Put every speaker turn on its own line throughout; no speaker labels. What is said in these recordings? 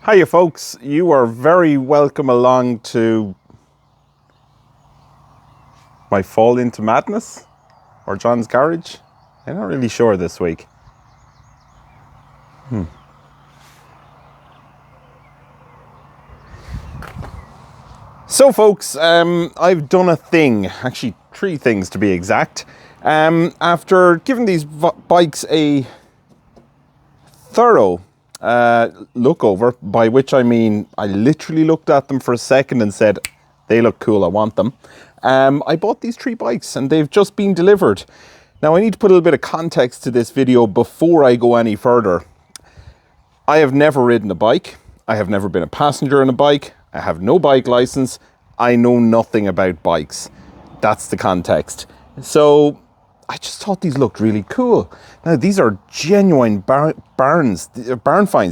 Hiya folks, you are very welcome along to my fall into madness or John's garage. I'm not really sure this week. So folks, I've done a thing, actually 3 things to be exact. After giving these bikes a thorough look over, by which I mean I literally looked at them for a second and said, they look cool, I want them. I bought these 3 bikes and they've just been delivered. Now I need to put a little bit of context to this video before I go any further. I have never ridden a bike. I have never been a passenger on a bike. I have no bike license. I know nothing about bikes. That's the context. So I just thought these looked really cool. Now these are genuine barn finds.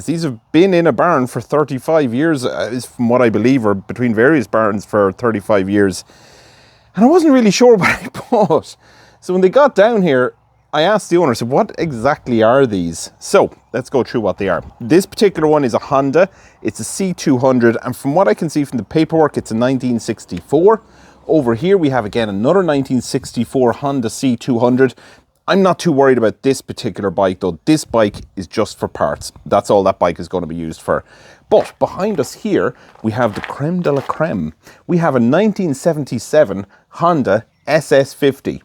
These have been in a barn for 35 years, is from what I believe, or between various barns for 35 years. And I wasn't really sure what I bought. So when they got down here, I asked the owner, I said, what exactly are these? So let's go through what they are. This particular one is a Honda. It's a C200. And from what I can see from the paperwork, it's a 1964. Over here, we have again another 1964 Honda C200. I'm not too worried about this particular bike though. This bike is just for parts. That's all that bike is going to be used for. But behind us here, we have the creme de la creme. We have a 1977 Honda SS50.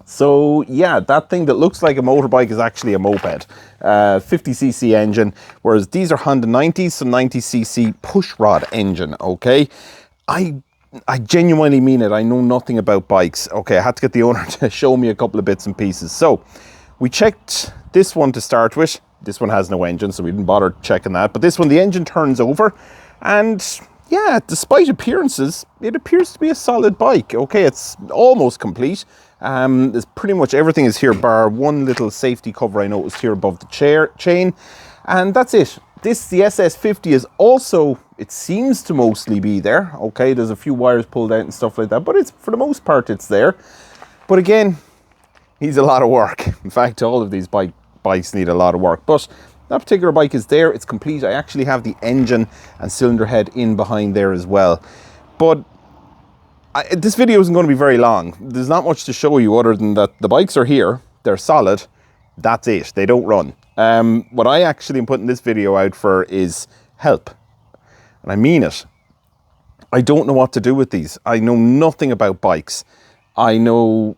So yeah, that thing that looks like a motorbike is actually a moped. 50cc engine, whereas these are Honda 90s, so 90cc push rod engine, okay? I genuinely mean it. I know nothing about bikes. Okay, I had to get the owner to show me a couple of bits and pieces. So we checked this one to start with. This one has no engine, so we didn't bother checking that. But this one, the engine turns over, and yeah, despite appearances, it appears to be a solid bike. Okay, it's almost complete. There's pretty much everything is here, bar one little safety cover I noticed here above the chain, and that's it. The SS50 is also, it seems to mostly be there. Okay, there's a few wires pulled out and stuff like that, but it's, for the most part, it's there. But again, needs a lot of work. In fact, all of these bikes need a lot of work, but that particular bike is there. It's complete. I actually have the engine and cylinder head in behind there as well. But this video isn't going to be very long. There's not much to show you other than that the bikes are here. They're solid. That's it. They don't run. What I actually am putting this video out for is help. And I mean it. I don't know what to do with these. I know nothing about bikes. Literally,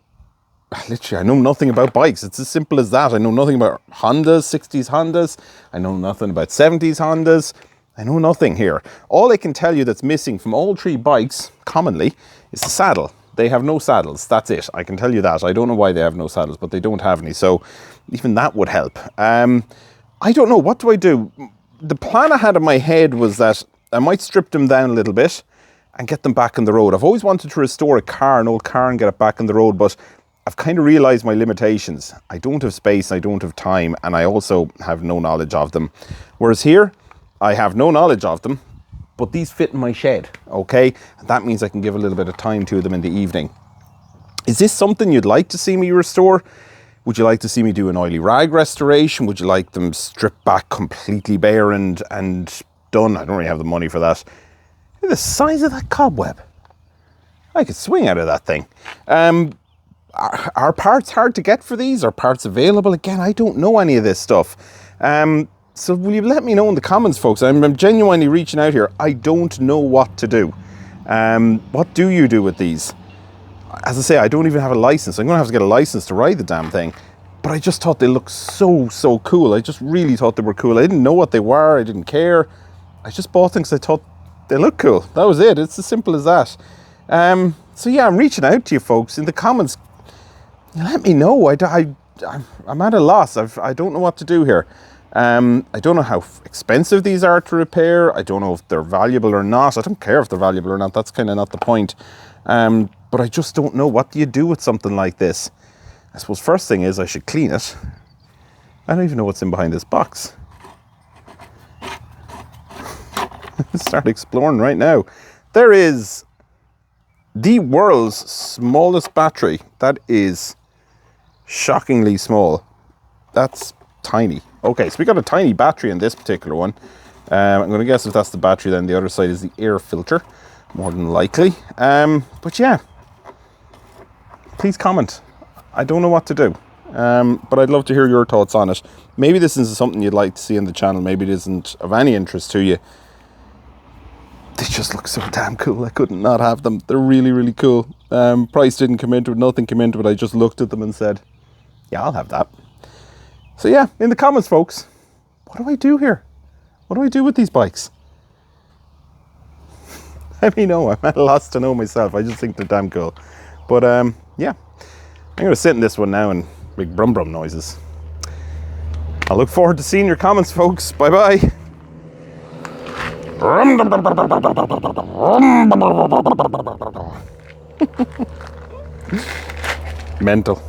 I know nothing about bikes. It's as simple as that. I know nothing about Hondas, 60s Hondas. I know nothing about 70s Hondas. I know nothing here. All I can tell you that's missing from all 3 bikes, commonly, is the saddle. They have no saddles. That's it. I can tell you that. I don't know why they have no saddles, but they don't have any. So even that would help. I don't know. What do I do? The plan I had in my head was that I might strip them down a little bit and get them back on the road. I've always wanted to restore an old car and get it back on the road, but I've kind of realized my limitations. I don't have space, I don't have time, and I also have no knowledge of them. Whereas here, I have no knowledge of them, but these fit in my shed, okay? And that means I can give a little bit of time to them in the evening. Is this something you'd like to see me restore? Would you like to see me do an oily rag restoration? Would you like them stripped back completely bare and done? I don't really have the money for that. Look at the size of that cobweb. I could swing out of that thing. Are parts hard to get for these? Are parts available? Again, I don't know any of this stuff. So will you let me know in the comments, folks? I'm genuinely reaching out here. I don't know what to do. What do you do with these? As I say, I don't even have a license. I'm going to have to get a license to ride the damn thing. But I just thought they looked so cool. I just really thought they were cool. I didn't know what they were. I didn't care. I just bought them because I thought they looked cool. That was it. It's as simple as that. So yeah, I'm reaching out to you folks in the comments. Let me know. I'm at a loss. I don't know what to do here. I don't know how expensive these are to repair. I don't know if they're valuable or not. I don't care if they're valuable or not. That's kind of not the point. But I just don't know. What do you do with something like this? I suppose first thing is I should clean it. I don't even know what's in behind this box. Let's start exploring right now. There is the world's smallest battery. That is shockingly small. That's tiny. Okay, so we got a tiny battery in this particular one. I'm going to guess if that's the battery, then the other side is the air filter, more than likely. But yeah, please comment. I don't know what to do, but I'd love to hear your thoughts on it. Maybe this isn't something you'd like to see in the channel. Maybe it isn't of any interest to you. They just look so damn cool. I couldn't not have them. They're really, really cool. Price didn't come into it. Nothing came into it. I just looked at them and said, yeah, I'll have that. So yeah, in the comments, folks, what do I do here? What do I do with these bikes? Let me know. I'm at a loss to know myself. I just think they're damn cool. But yeah, I'm going to sit in this one now and make brum brum noises. I look forward to seeing your comments, folks. Bye bye. Mental.